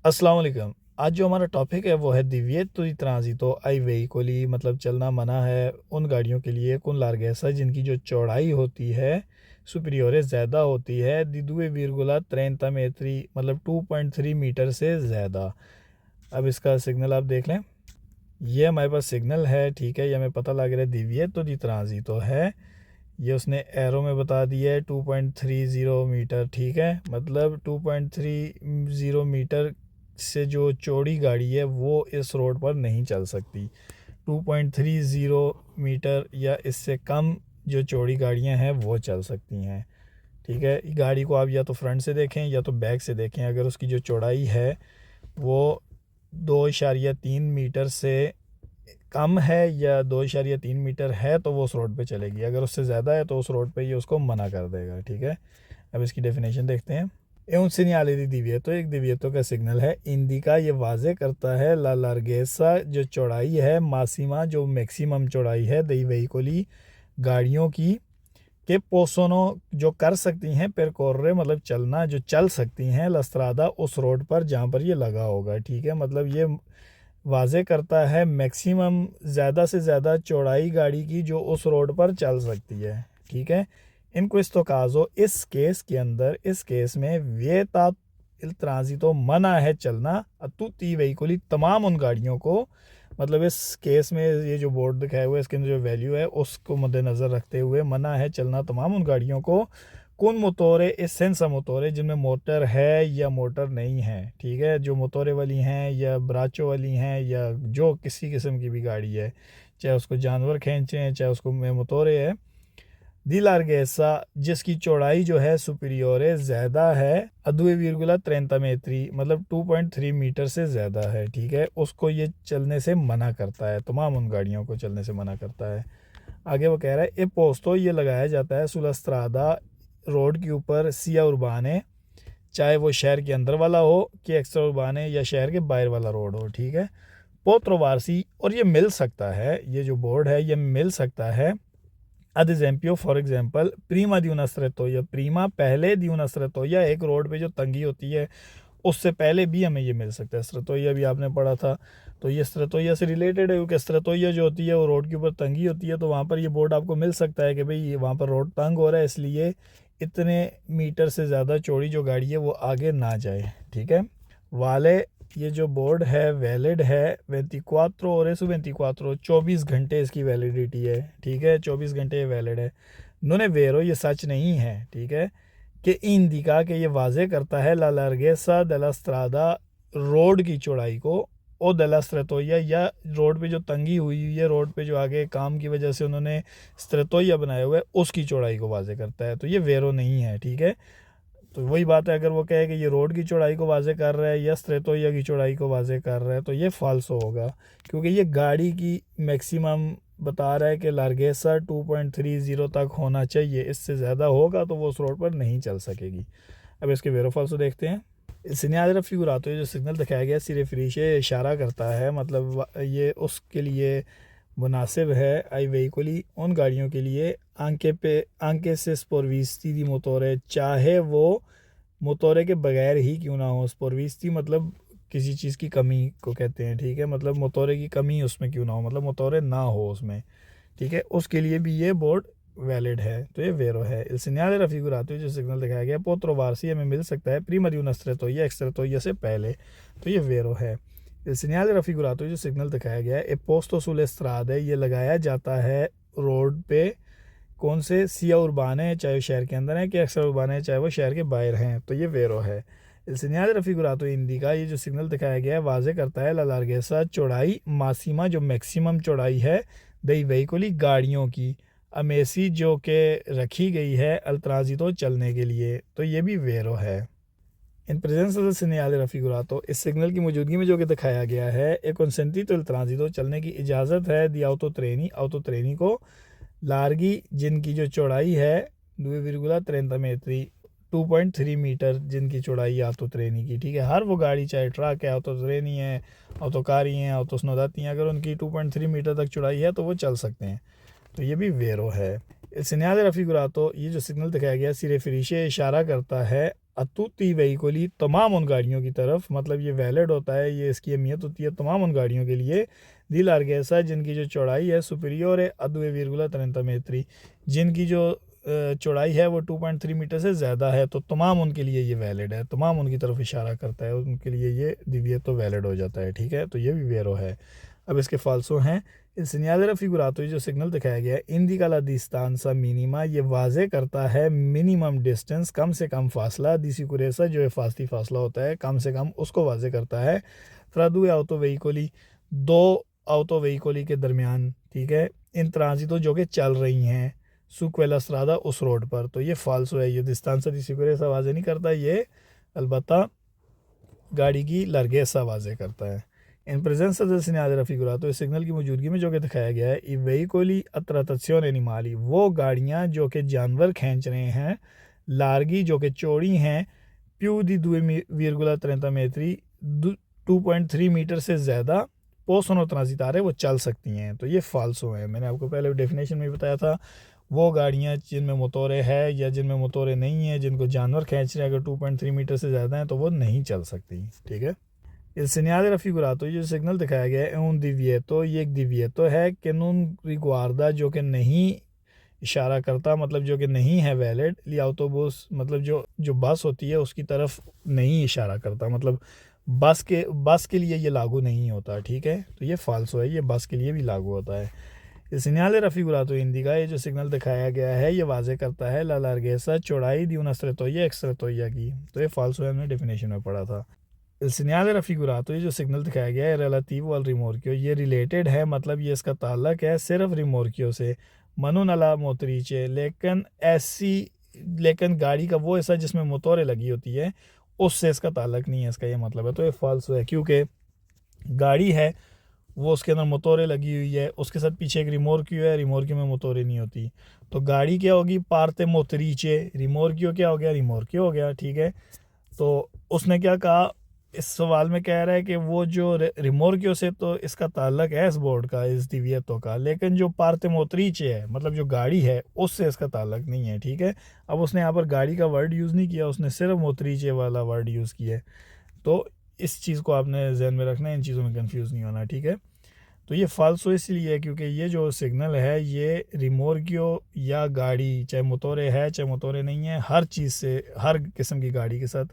अस्सलाम वालेकुम। आज जो हमारा टॉपिक है वो है divieto di transito ai veicoli, मतलब चलना मना है उन गाड़ियों के लिए con larghezza जिनकी जो चौड़ाई होती है सुपीरियोरे ज़्यादा होती है di 2,30 metri, मतलब 2.3 मीटर से ज़्यादा। अब इसका सिग्नल आप देख लें, ये हमारे पास सिग्नल है, ठीक है। ये हमें पता लग रहा है divieto di transito है, ये उसने एरो में बता दिया है 2.30 मीटर, ठीक है। मतलब 2.30 मीटर से जो चौड़ी गाड़ी है वो इस रोड पर नहीं चल सकती। 2.30 मीटर या इससे कम जो चौड़ी गाड़ियां हैं वो चल सकती हैं, ठीक है। गाड़ी को आप या तो फ्रंट से देखें या तो बैक से देखें। अगर उसकी जो चौड़ाई है वो 2.3 मीटर से कम है या 2.3 मीटर है तो वो उस रोड पे चलेगी। अगर उससे ज़्यादा है तो उस रोड पे ये उसको मना कर देगा, ठीक है। अब इसकी डेफिनेशन देखते हैं। E un segnale di divieto, एक divieto का सिग्नल है। इंडिका ये वाजे करता है ला लार्गेसा जो चौड़ाई है, मासीमा जो मैक्सिमम चौड़ाई है दई वेहिकोली गाड़ियों की, के पोसोनो जो कर सकती हैं, पेरकोर्रे मतलब चलना, जो चल सकती हैं, लस्त्रादा उस रोड पर जहाँ पर ये लगा होगा, ठीक है। मतलब ये वाजे करता है मैक्सिमम ज़्यादा से ज़्यादा चौड़ाई गाड़ी की जो उस रोड पर चल सकती है, ठीक है। इन क्वेस्तो काजो इस केस के अंदर, इस केस में विएता इल ट्रांजितो मना है चलना तुती वेहिकुली तमाम उन गाड़ियों को। मतलब इस केस में ये जो बोर्ड दिखाया हुआ है इसके अंदर जो वैल्यू है उसको मद्देनज़र रखते हुए मना है चलना तमाम उन गाड़ियों को कौन मोटोरे एसेंसा मोटोरे जिनमें मोटर है या मोटर नहीं है, ठीक है। जो मोटोरे वाली हैं या ब्राचो वाली हैं या जो किसी किस्म की भी गाड़ी है, चाहे उसको जानवर खींचे हैं चाहे उसको में मोटोरे है, दी लार्गेसा जिसकी चौड़ाई जो है सुपीरियोरे ज़्यादा है, 2,30 metri मतलब 2.3 मीटर से ज़्यादा है, ठीक है। उसको ये चलने से मना करता है, तमाम उन गाड़ियों को चलने से मना करता है। आगे वो कह रहा है ए पोस्तो ये लगाया जाता है सुलस्त्रादा रोड के ऊपर सिया उर्बाने, चाहे वो शहर के अंदर वाला हो कि एक्स्ट्रा उर्बाने या शहर के बाहर वाला रोड हो, ठीक है। पोत्रोवारसी और ये मिल सकता है, ये जो बोर्ड है ये मिल सकता है। ad esempio फॉर एग्जांपल प्रीमा दी una strettoia, प्रीमा पहले दी una strettoia, एक रोड पे जो तंगी होती है उससे पहले भी हमें ये मिल सकता है। स्ट्रेटोइया भी आपने पढ़ा था, तो ये स्ट्रेटोइया से रिलेटेड है क्योंकि स्ट्रेटोइया जो होती है वो रोड के ऊपर तंगी होती है, तो वहाँ पर ये बोर्ड आपको मिल सकता है कि भाई वहाँ पर रोड तंग हो रहा है इसलिए इतने मीटर से ज़्यादा चौड़ी जो गाड़ी है वो आगे ना जाए, ठीक है। वाले ये जो बोर्ड है वैलिड है 24 और 24 24 घंटे इसकी वैलिडिटी है, ठीक है। 24 घंटे वैलिड है। नोने वेरो ये सच नहीं है, ठीक है, कि इंडिका के ये वाजे करता है ला लार्गेसा दला स्ट्रादा रोड की चौड़ाई को ओ दला स्ट्रेटोया या रोड पे जो तंगी हुई है, रोड पे जो आगे काम की वजह से उन्होंने स्ट्रेटोया बनाया हुआ है उसकी चौड़ाई को वाजे करता है, तो ये वेरो नहीं है, ठीक है। तो वही बात है, अगर वो कहे कि ये रोड की चौड़ाई को वाजे कर रहा है या स्ट्रेटोया की चौड़ाई को वाजे कर रहा है तो ये फाल्सो होगा, क्योंकि ये गाड़ी की मैक्सिमम बता रहा है कि लार्गेसा 2.30 तक होना चाहिए, इससे ज़्यादा होगा तो वो उस रोड पर नहीं चल सकेगी। अब इसके वेरो फाल्सो देखते हैं। सिग्नल फिगurato है जो सिग्नल दिखाया गया सिर्फ रीशे इशारा करता है, मतलब ये उसके लिए मुनासिब है आई वेहिकुली उन गाड़ियों के लिए आंके से स्पोर्विस्ती दी मोटोरे, चाहे वो मोटोरे के बगैर ही क्यों ना हो। स्पोर्विस्ती मतलब किसी चीज़ की कमी को कहते हैं, ठीक है। मतलब मोटोरे की कमी उसमें क्यों ना हो, मतलब मोटोरे ना हो उसमें, ठीक है। उसके लिए भी ये बोर्ड वैलिड है, तो ये वेरो है। इल segnale raffigurato जो सिग्नल दिखाया गया पोत्रोवारसी हमें मिल सकता है प्रीमा दी una strettoia एक्स्ट्रेटोइया से पहले, तो ये वेरो है। इल segnale raffigurato जो सिग्नल दिखाया गया है ए पोस्तो sulle strade ये लगाया जाता है रोड पे, कौन से सिया उर्बाने है चाहे वो शहर के अंदर है कि एक्स्ट्रा उर्बाने है चाहे वो शहर के बाहर हैं, तो ये वेरो है। इल segnale raffigurato इंडिका ये जो सिग्नल दिखाया गया है वाजे करता है ला लार्गेसा चौड़ाई मासीमा जो मैक्सिमम चौड़ाई है दई वेहिकुली गाड़ियों की, अमेसी जो कि रखी गई है अल्ट्राजितो चलने के लिए, तो ये भी वेरो है। In presence of the signal रफिगुरातो इस सिग्नल की मौजूदगी में जो कि दिखाया गया है एक कंसेंटी तो ट्रांजितो चलने की इजाज़त है दी ऑटो ट्रेनी को लार्गी जिनकी जो चौड़ाई है 2,30 metri 2.3 मीटर जिनकी चौड़ाई है ऑटो ट्रेनी की, ठीक है। हर वो गाड़ी चाहे ट्रक है, ऑटो ट्रेनी है, ऑटो कारी हैं, ऑटो स्नोदाती हैं, अगर उनकी 2.3 मीटर तक चौड़ाई है तो वो चल सकते हैं। तो ये भी वेरो है। Il segnale raffigurato, ये जो सिग्नल दिखाया गया सिरे फिरिशे इशारा करता है a tutti i veicoli, तमाम उन गाड़ियों की तरफ, मतलब ये वैलिड होता है, ये इसकी अहमियत होती है तमाम उन गाड़ियों के लिए। दी लार्गेसा, जिनकी जो चौड़ाई है सुपीरियर है a 2,30 metri, जिनकी जो चौड़ाई है वो 2.3 मीटर से ज़्यादा है, तो तमाम उनके लिए ये वैलिड है, तमाम उनकी तरफ इशारा करता है, उनके लिए ये दिवियत तो वैलिड हो जाता है। ठीक है, तो ये भी वेरो है। अब इसके फाल्सो हैं। Il segnale raffigurato, जो सिग्नल दिखाया गया है इंडिका ला distanza minima, ये वाजे करता है मिनिमम डिस्टेंस, कम से कम फासला। दी सिक्योरेसा, जो हिफाजती फासला होता है कम से कम, उसको वाजे करता है। फ्रा दue auto veicoli, दो ऑटो वेहिकोली के दरमियान, ठीक है, इन ट्रांजिटो जो कि चल रही हैं su quella strada, उस रोड पर। तो ये फाल्सो है, ये distanza di sicurezza वाजे नहीं करता, ये अलबत्ता गाड़ी की लार्गेसा वाजे करता है। In presence del segnale raffigurato, इस सिग्नल की मौजूदगी में जो कि दिखाया गया है i veicoli a trazione animali, वो गाड़ियाँ जो कि जानवर खींच रहे हैं, लार्गी जो कि चौड़ी हैं, più di 2,30 metri, 2.3 मीटर से ज़्यादा, possono transitare, वो चल सकती हैं। तो ये फाल्सो है। मैंने आपको पहले डेफिनेशन में बताया था, वो गाड़ियाँ जिनमें मोटोरे है या जिनमें मोटोरे नहीं है, जिनको जानवर खींच रहे हैं, अगर 2.3 मीटर से ज़्यादा हैं तो वो नहीं चल सकती। ठीक है, Il segnale raffigurato, ये जो सिग्नल दिखाया गया है un divieto, ये एक divieto है che non riguarda, जो कि नहीं इशारा करता, मतलब जो कि नहीं है वैलिड। ली autobus, मतलब जो बस होती है उसकी तरफ नहीं इशारा करता, मतलब बस के लिए ये लागू नहीं होता। ठीक है, तो ये फाल्सो है, ये बस के लिए भी लागू होता है। Il segnale raffigurato indica, ये जो सिग्नल दिखाया गया है ये वाजे करता है ला लार्गेसा, चौड़ाई दी una strettoia, एक स्ट्रेटोइया की। तो ये फाल्सो है, हमने डेफिनेशन में पढ़ा था। Il segnale raffigurato, ये जो सिग्नल दिखाया गया है relativo al rimorchio, ये रिलेटेड है, मतलब ये इसका ताल्लुक है सिर्फ रिमोर्कियो से। मनो नला मोतरीचे, लेकिन गाड़ी का वो हिस्सा जिसमें मोटरें लगी होती है उससे इसका ताल्लुक नहीं है, इसका ये मतलब है। तो ये फाल्सो है, क्योंकि गाड़ी है वो उसके अंदर मोटरें लगी हुई है, उसके साथ पीछे एक रिमोर्कियो है, रिमोर्कियो में मोटरें नहीं होती। तो गाड़ी क्या होगी, पार्ते मोतरीचे, रिमोर्कियो क्या हो गया, रिमोर्कियो हो गया। ठीक है, तो उसने क्या कहा, इस सवाल में कह रहा है कि वो जो रिमोर्कियो से तो इसका ताल्लुक है इस बोर्ड का, इस दिवियतों का, लेकिन जो पार्ते मोतरीचे है, मतलब जो गाड़ी है, उससे इसका ताल्लुक नहीं है। ठीक है, अब उसने यहाँ पर गाड़ी का वर्ड यूज़ नहीं किया, उसने सिर्फ मोतरीचे वाला वर्ड यूज़ किया है। तो इस चीज़ को आपने जहन में रखना है, इन चीज़ों में कंफ्यूज नहीं होना। ठीक है, तो ये फाल्सो इसलिए है क्योंकि ये जो सिग्नल है ये रिमोर्कियो या गाड़ी, चाहे मोटोरे है चाहे मोटोरे नहीं है, हर चीज़ से, हर किस्म की गाड़ी के साथ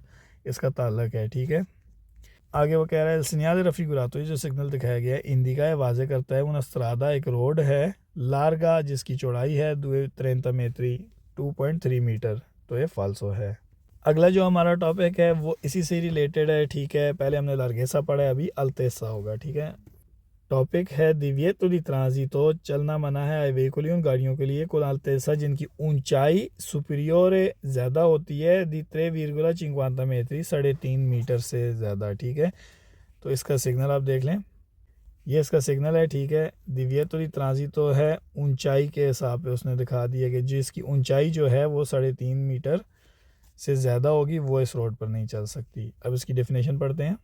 इसका ताल्लुक है। ठीक है, आगे वो कह रहा है सिग्नल raffigurato, ये जो सिग्नल दिखाया गया है इंडिका है, वाजे करता है una strada, एक रोड है, लार्गा, जिसकी चौड़ाई है 2.30 metri, 2.3 मीटर। तो ये फाल्सो है। अगला जो हमारा टॉपिक है वो इसी से रिलेटेड है। ठीक है, पहले हमने लार्गेसा पढ़ा है, अभी अल्तेसा होगा। ठीक है, टॉपिक है divieto di transito, चलना मना है ai veicoli, उन गाड़ियों के लिए, con altezza, जिनकी ऊंचाई सुपीरियोरे ज़्यादा होती है, दी 3,50 metri, 3.5 मीटर से ज़्यादा। ठीक है, तो इसका सिग्नल आप देख लें, ये इसका सिग्नल है। ठीक है, divieto di transito है, ऊंचाई के हिसाब पे उसने दिखा दिया कि जिसकी ऊंचाई जो है वो 3.5 मीटर से ज़्यादा होगी वो इस रोड पर नहीं चल सकती। अब इसकी डेफिनेशन पढ़ते हैं।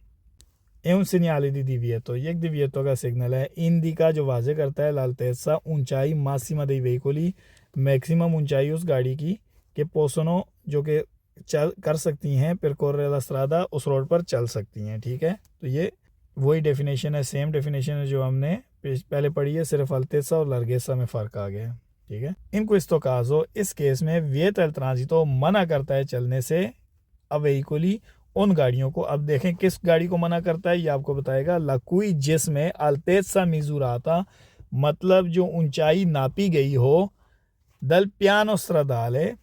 è un segnale di divieto, ये एक divieto का सिग्नल है। इंडिका, जो वाजे करता है l'altezza, ऊंचाई, massima dei veicoli, मैक्सिमम ऊंचाई उस गाड़ी की, के possono, जो कि चल कर सकती हैं, percorrere la strada, उस रोड पर चल सकती हैं। ठीक है, तो ये वही डेफिनेशन है, सेम डेफिनेशन है जो हमने पहले पढ़ी है, सिर्फ अल्तेसा और लार्गेसा में फ़र्क आ गया है। ठीक है, इन questo caso, इस केस में vieta il transito, मना करता है चलने से a veicoli, उन गाड़ियों को। अब देखें किस गाड़ी को मना करता है, ये आपको बताएगा। लकुई, जिसमें अल्तेसा मिजुराता, मतलब जो ऊंचाई नापी गई हो, दल पियानो स्ट्रादाले,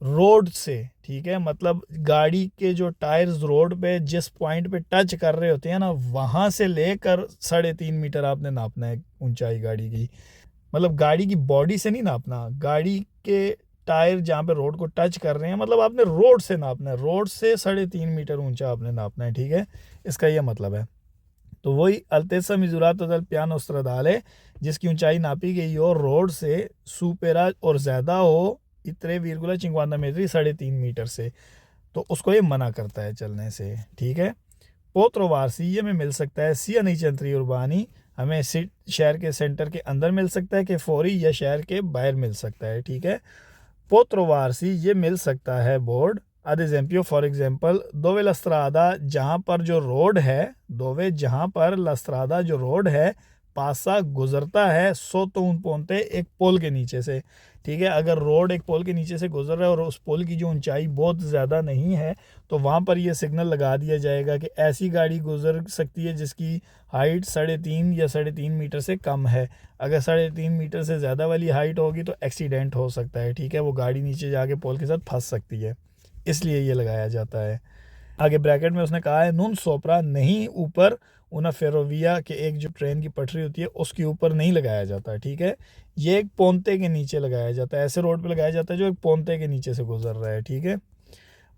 रोड से। ठीक है, मतलब गाड़ी के जो टायर्स रोड पे जिस पॉइंट पे टच कर रहे होते हैं ना, वहाँ से लेकर 3.5 मीटर आपने नापना है ऊंचाई गाड़ी की, मतलब गाड़ी की बॉडी से नहीं नापना, गाड़ी के टायर जहाँ पे रोड को टच कर रहे हैं, मतलब आपने रोड से नापना है, रोड से 3.5 मीटर ऊंचा आपने नापना है। ठीक है, इसका यह मतलब है। तो वही अल्तेसा मिजुरातो दल पियानो स्ट्रादाले, जिसकी ऊंचाई नापी गई हो रोड से सुपेरा और ज़्यादा हो, इतने 3,50 metri, 3.5 मीटर से, तो उसको ये मना करता है चलने से। ठीक है, पोत्रोवार्सी, ये में मिल सकता है सिया नहीं चंत्री उर्बानी, हमें शहर के सेंटर के अंदर मिल सकता है कि फौरी, या शहर के बाहर मिल सकता है, ठीक है। पोत्रोवारसी ये मिल सकता है board, ad esempio for example दोवे लस्त्रादा, जहाँ पर जो रोड है, दोवे जहाँ पर लस्त्रादा जो रोड है पासा गुजरता है, सो तो उन पोंते एक पोल के नीचे से, ठीक है। अगर रोड एक पोल के नीचे से गुजर रहा है और उस पोल की जो ऊंचाई बहुत ज़्यादा नहीं है, तो वहाँ पर ये सिग्नल लगा दिया जाएगा कि ऐसी गाड़ी गुजर सकती है जिसकी हाइट 3.5 या 3.5 मीटर से कम है। अगर 3.5 मीटर से ज़्यादा वाली हाइट होगी तो एक्सीडेंट हो सकता है, ठीक है। वो गाड़ी नीचे जाके पोल के साथ फंस सकती है, इसलिए ये लगाया जाता है। आगे ब्रैकेट में उसने कहा है नून सोपरा, नहीं ऊपर उना फेरोविया के एक जो ट्रेन की पटरी होती है उसके ऊपर नहीं लगाया जाता, ठीक है। ये एक पोंते के नीचे लगाया जाता है, ऐसे रोड पे लगाया जाता है जो एक पोंते के नीचे से गुजर रहा है, ठीक है।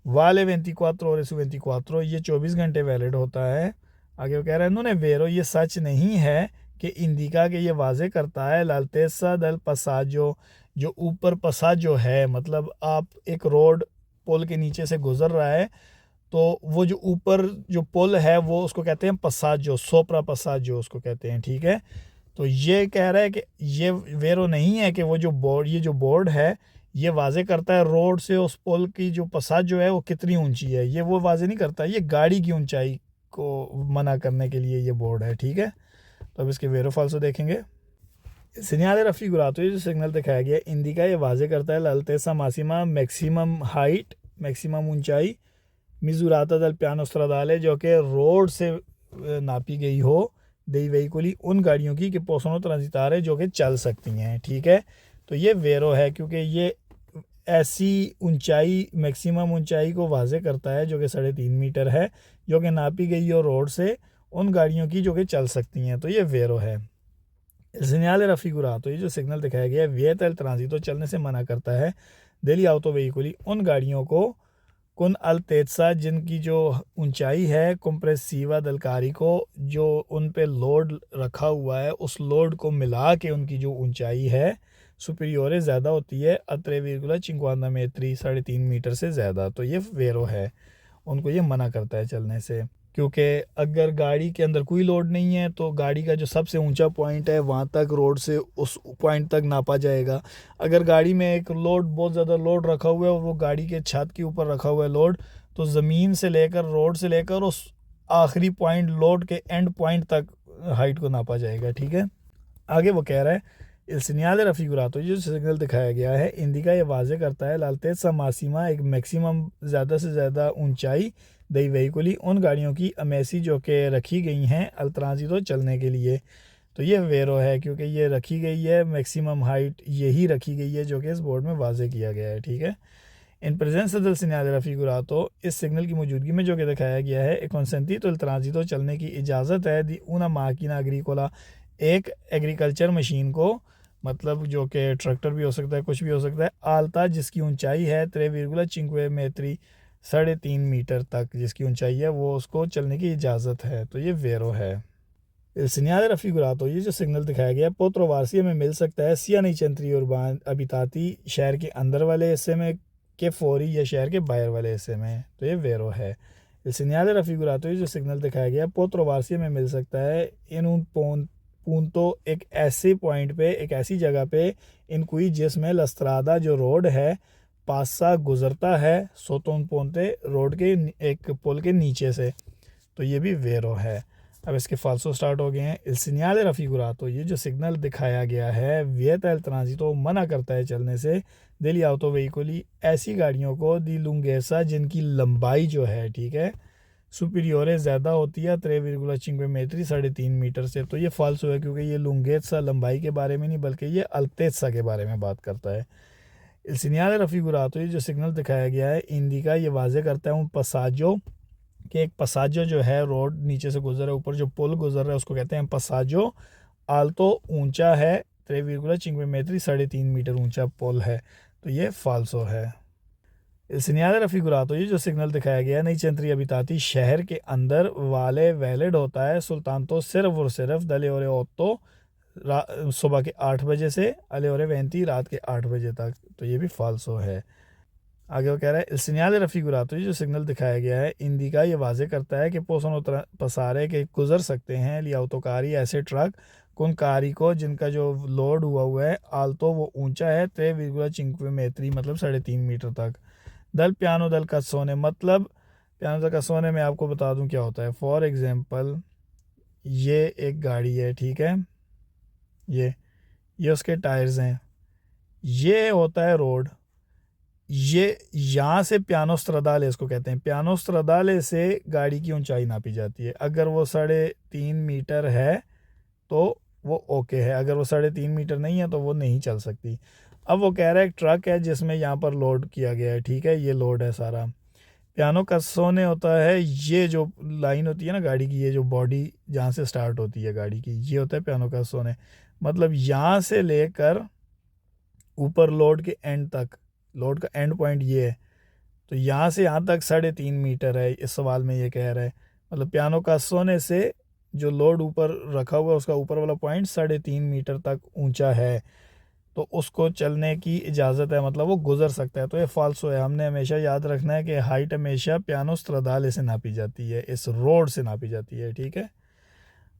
वाले 24 और 24 ये 24 घंटे वैलिड होता है। आगे वो कह रहा है इन्होंने वेरो, ये सच नहीं है कि इंडिका के ये वाजे करता है लालतेसा दल पसाजो, जो ऊपर पसाजो है, मतलब आप एक रोड पुल के नीचे से गुजर रहा है तो वो जो ऊपर जो पुल है वो उसको कहते हैं पसाजो, सोपरा पसाजो उसको कहते हैं, ठीक है। तो ये कह रहा है कि ये वेरो नहीं है कि वो जो बोर्ड, ये जो बोर्ड है ये वाजे करता है रोड से उस पुल की जो पसाज जो है वो कितनी ऊंची है, ये वो वाजे नहीं करता, ये गाड़ी की ऊंचाई को मना करने के लिए ये बोर्ड है, ठीक है। तो अब इसके वेरो फाल्सो देखेंगे। सिग्नल रफिगुरातो, ये जो सिग्नल दिखाया गया इंडिका, ये वाजे करता है लाल्तेसा मासिमा, मैक्सिमम हाइट, मैक्सिमम ऊंचाई, मिजुराता दल पियानो स्ट्रादाले, जो कि रोड से नापी गई हो, दई वेहिकुली उन गाड़ियों की कि पोसनो ट्रांजितारे जो कि चल सकती हैं, ठीक है। तो ये वेरो है क्योंकि ये ऐसी ऊंचाई, मैक्सिमम ऊंचाई को वाजे करता है जो कि 3.5 मीटर है, जो कि नापी गई हो रोड से उन गाड़ियों की जो कि चल सकती हैं, तो ये वेरो है। सिग्नल रफिगुरा, तो ये जो सिग्नल दिखाया गया है वियत एल ट्रांजितो, चलने से मना करता है दिल्ली आउतो वेहिकुली उन गाड़ियों को, कुन अल तेजसा जिनकी जो ऊंचाई है, कंप्रेसिवा दलकारी को, जो उन पे लोड रखा हुआ है उस लोड को मिला के उनकी जो ऊंचाई है सुपीरियोरे ज़्यादा होती है, अत्रे विरगुला चिंकवाना मेत्री 3.5 मीटर से ज़्यादा, तो ये वेरो है, उनको ये मना करता है चलने से। क्योंकि अगर गाड़ी के अंदर कोई लोड नहीं है तो गाड़ी का जो सबसे ऊंचा पॉइंट है वहाँ तक रोड से उस पॉइंट तक नापा जाएगा। अगर गाड़ी में एक लोड, बहुत ज़्यादा लोड रखा हुआ है और वो गाड़ी के छत के ऊपर रखा हुआ है लोड, तो ज़मीन से लेकर, रोड से लेकर उस आखिरी पॉइंट, लोड के एंड पॉइंट तक हाइट को नापा जाएगा, ठीक है। आगे वो कह रहा है इल सिग्नल रफिगुरातो, जो सिग्नल दिखाया गया है इंडिका, ये वाजे करता है लालतेसा मासिमा, एक मैक्सिमम ज़्यादा से ज़्यादा ऊंचाई, दई वेहिकुली उन गाड़ियों की अमेसी जो कि रखी गई हैं अल ट्रांजितो चलने के लिए, तो ये वेरो है क्योंकि ये रखी गई है, मैक्सिमम हाइट यही रखी गई है जो कि इस बोर्ड में वाजे किया गया है, ठीक है। इन प्रेजेंस दल सिग्नल रफिगुरातो, इस सिग्नल की मौजूदगी में जो कि दिखाया गया है, एक कंसेंटी तो ट्रांजितो चलने की इजाज़त है दी una माकिना एग्रीकोला, एक एग्रीकल्चर मशीन को, मतलब जो कि ट्रैक्टर भी हो सकता है, कुछ भी हो सकता है, आलता जिसकी ऊंचाई है 3,5 मेत्री 3.5 मीटर तक जिसकी ऊंचाई है, वो उसको चलने की इजाज़त है, तो ये वेरो है। सिग्नल रफिगुरातो, ये जो सिग्नल दिखाया गया है पोत्रोवारसिया में मिल सकता है, सिया नहीं चंत्री उर्बान अबिताती, शहर के अंदर वाले हिस्से में, के फौरी या शहर के बाहर वाले हिस्से में, तो ये वेरो है। सिग्नल रफिगुरातो, ये जो सिग्नल दिखाया गया है पोत्रोवारसिया में मिल सकता है इन उन पूंतो, एक ऐसे पॉइंट पे, एक ऐसी जगह पे, इन कोई जिसमें लस्त्रादा जो रोड है पासा गुजरता है, सोतोन पोंते रोड के एक पुल के नीचे से, तो ये भी वेरो है। अब इसके फाल्सो स्टार्ट हो गए हैं। इल सिग्नल रफिगुरातो, ये जो सिग्नल दिखाया गया है वियत एल ट्रांजितो मना करता है चलने से दिल्ली आउतो वेहिकुली ऐसी गाड़ियों को, दी लुंगेसा जिनकी लंबाई जो है, ठीक है, सुपीरियोरे ज़्यादा होती है 3,5 मेत्री 3.5 मीटर से, तो ये फाल्सो है क्योंकि ये लुंगेसा लंबाई के बारे में नहीं बल्कि ये अल्तेसा के बारे में बात करता है। इल सिग्नल रफिगुरातो, ये जो सिग्नल दिखाया गया है इंडिका, ये वाजे करता है उन पसाजो कि एक पसाजो जो है रोड नीचे से गुजर रहा है, ऊपर जो पुल गुजर रहा है उसको कहते हैं पसाजो, आल्तो ऊंचा है 3,5 मेत्री 3.5 मीटर ऊंचा पुल है, तो ये फाल्सो है। सिग्नल रफिगुरातो, ये जो सिग्नल दिखाया गया है नई चंत्री अबिताती, शहर के अंदर वाले वैलिड होता है सुल्तान तो सिर्फ और सिर्फ दले और ओतो सुबह के 8 बजे से अले और वेंती रात के 8 बजे तक, तो ये भी फाल्सो है। आगे वो कह रहा है il segnale raffigurato, ये जो सिग्नल दिखाया गया है इंडिका ये वाजे करता है कि possono passare के गुजर सकते हैं gli autocarri ऐसे ट्रक con carico जिनका जो लोड हुआ है आल्तो वो ऊंचा है 3,5 metri मतलब 3.5 मीटर तक। दल पियानो दल कस्सोने मतलब पियानो दल कस्सोने में आपको बता दूं क्या होता है। फॉर एग्जांपल ये एक गाड़ी है, ठीक है, ये उसके टायर्स हैं, ये होता है रोड, ये यहाँ से पियानो स्ट्रादाले इसको कहते हैं, पियानो स्ट्रादाले से गाड़ी की ऊंचाई नापी जाती है। अगर वो 3.5 मीटर है तो वो ओके है, अगर वो 3.5 मीटर नहीं है तो वो नहीं चल सकती। अब वो कह रहा है एक ट्रक है जिसमें यहाँ पर लोड किया गया है, ठीक है, ये लोड है सारा। पियानो कस्सोने होता है ये जो लाइन होती है ना गाड़ी की, ये जो बॉडी जहाँ से स्टार्ट होती है गाड़ी की, ये होता है पियानो कस्सोने। मतलब यहाँ से लेकर ऊपर लोड के एंड तक, लोड का एंड पॉइंट ये है, तो यहाँ से यहाँ तक 3.5 मीटर है, इस सवाल में ये कह रहा है। मतलब पियानो का सोने से जो लोड ऊपर रखा हुआ है उसका ऊपर वाला पॉइंट 3.5 मीटर तक ऊंचा है, तो उसको चलने की इजाज़त है, मतलब वो गुजर सकता है। तो ये फाल्सो है। हमने हमेशा याद रखना है कि हाइट हमेशा पियानो स्ट्रादाले से नापी जाती है, इस रोड से नापी जाती है, ठीक है।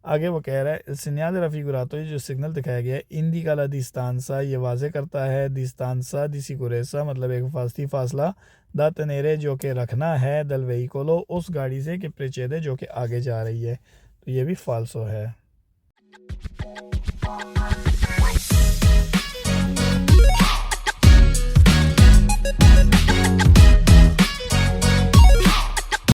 आगे वो कह रहा है il segnale raffigurato, ये जो सिग्नल दिखाया गया है इंडिका ला distanza ये वाजे करता है distanza di sicurezza मतलब एक हिफाजती फासला दा tenere जो कि रखना है दल veicolo उस गाड़ी से कि precede जो कि आगे जा रही है, तो ये भी फाल्सो है।